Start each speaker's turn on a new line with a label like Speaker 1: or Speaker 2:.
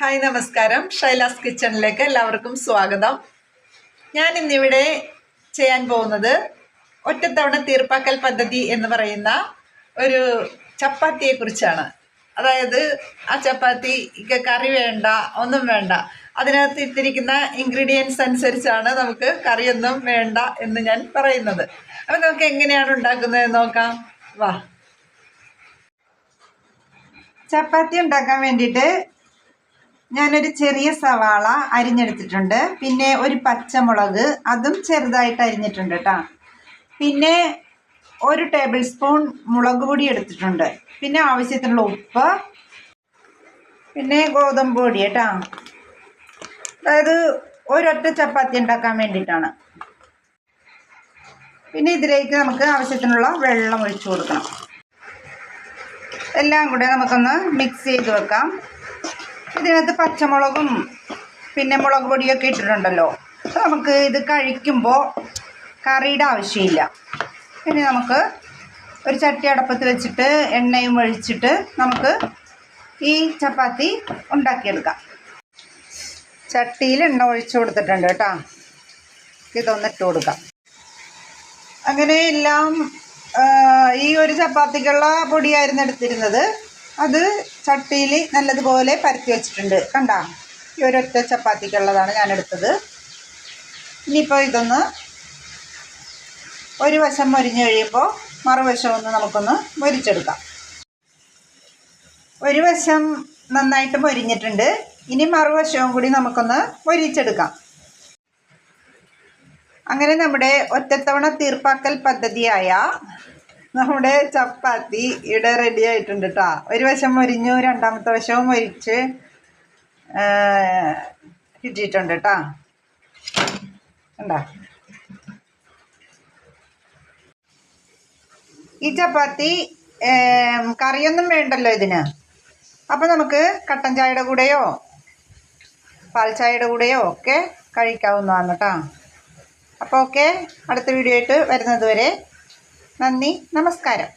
Speaker 1: Hi നമസ്കാരം. ഷൈലാസ് കിച്ചണിലേക്ക് എല്ലാവർക്കും സ്വാഗതം. ഞാൻ ഇന്നിവിടെ ചെയ്യാൻ പോകുന്നത് ഒറ്റത്തവണ തീർപ്പാക്കൽ പദ്ധതി എന്ന് പറയുന്ന ഒരു ചപ്പാത്തിയെക്കുറിച്ചാണ്. അതായത് ആ ചപ്പാത്തിക്ക് കറി വേണ്ട, ഒന്നും വേണ്ട. അതിനകത്ത് ഇട്ടിരിക്കുന്ന ഇൻഗ്രീഡിയൻസ് അനുസരിച്ചാണ് നമുക്ക് കറിയൊന്നും വേണ്ട എന്ന് ഞാൻ പറയുന്നത്. അപ്പം നമുക്ക് എങ്ങനെയാണ് ഉണ്ടാക്കുന്നത് നോക്കാം. വാ. ചപ്പാത്തി ഉണ്ടാക്കാൻ വേണ്ടിയിട്ട് ഞാനൊരു ചെറിയ സവാള അരിഞ്ഞെടുത്തിട്ടുണ്ട്. പിന്നെ ഒരു പച്ചമുളക്, അതും ചെറുതായിട്ട് അരിഞ്ഞിട്ടുണ്ട് കേട്ടോ. പിന്നെ 1 ടേബിൾ സ്പൂൺ മുളക് പൊടി എടുത്തിട്ടുണ്ട്. പിന്നെ ആവശ്യത്തിനുള്ള ഉപ്പ്, പിന്നെ ഗോതമ്പ് പൊടി കേട്ടോ. അതായത് ഒരൊറ്റ ചപ്പാത്തി ഉണ്ടാക്കാൻ വേണ്ടിയിട്ടാണ്. പിന്നെ ഇതിലേക്ക് നമുക്ക് ആവശ്യത്തിനുള്ള വെള്ളം ഒഴിച്ചു കൊടുക്കണം. എല്ലാം കൂടെ നമുക്കൊന്ന് മിക്സ് ചെയ്ത് വെക്കാം. ഇതിനകത്ത് പച്ചമുളകും പിന്നെ മുളക് പൊടിയൊക്കെ ഇട്ടിട്ടുണ്ടല്ലോ. അപ്പോൾ നമുക്ക് ഇത് കഴിക്കുമ്പോൾ കറിയുടെ ആവശ്യമില്ല. പിന്നെ നമുക്ക് ഒരു ചട്ടി അടപ്പത്ത് വെച്ചിട്ട് എണ്ണയും ഒഴിച്ചിട്ട് നമുക്ക് ഈ ചപ്പാത്തി ഉണ്ടാക്കിയെടുക്കാം. ചട്ടിയിൽ എണ്ണ ഒഴിച്ചു കൊടുത്തിട്ടുണ്ട് കേട്ടോ. ഇതൊന്നിട്ട് കൊടുക്കാം. അങ്ങനെ എല്ലാം ഈ ഒരു ചപ്പാത്തിക്കുള്ള പൊടിയായിരുന്നു എടുത്തിരുന്നത്. അത് ചട്ടിയിൽ നല്ലതുപോലെ പരത്തി വെച്ചിട്ടുണ്ട്. കണ്ട, ഈ ഒരൊറ്റ ചപ്പാത്തിക്കുള്ളതാണ് ഞാൻ എടുത്തത്. ഇനിയിപ്പോൾ ഇതൊന്ന് ഒരു വശം മൊരിഞ്ഞ് കഴിയുമ്പോൾ മറുവശം ഒന്ന് നമുക്കൊന്ന് മൊരിച്ചെടുക്കാം. ഒരു വശം നന്നായിട്ട് മൊരിഞ്ഞിട്ടുണ്ട്. ഇനി മറുവശവും കൂടി നമുക്കൊന്ന് മൊരിച്ചെടുക്കാം. അങ്ങനെ നമ്മുടെ ഒറ്റത്തവണ തീർപ്പാക്കൽ പദ്ധതിയായ നമ്മുടെ ചപ്പാത്തി ഇവിടെ റെഡി ആയിട്ടുണ്ട് കേട്ടോ. ഒരു വശം മൊരിഞ്ഞു, രണ്ടാമത്തെ വശവും മൊരിച്ച് കിട്ടിയിട്ടുണ്ട് കേട്ടോ. കണ്ടോ, ഈ ചപ്പാത്തി കറിയൊന്നും വേണ്ടല്ലോ ഇതിന്. അപ്പോൾ നമുക്ക് കട്ടൻ ചായയുടെ കൂടെയോ പാൽ ചായയുടെ കൂടെയോ ഒക്കെ കഴിക്കാവുന്നതാണ് കേട്ടോ. അപ്പോൾ ഓക്കെ, അടുത്ത വീഡിയോ ആയിട്ട് വരുന്നത് വരെ നന്ദി, നമസ്കാരം.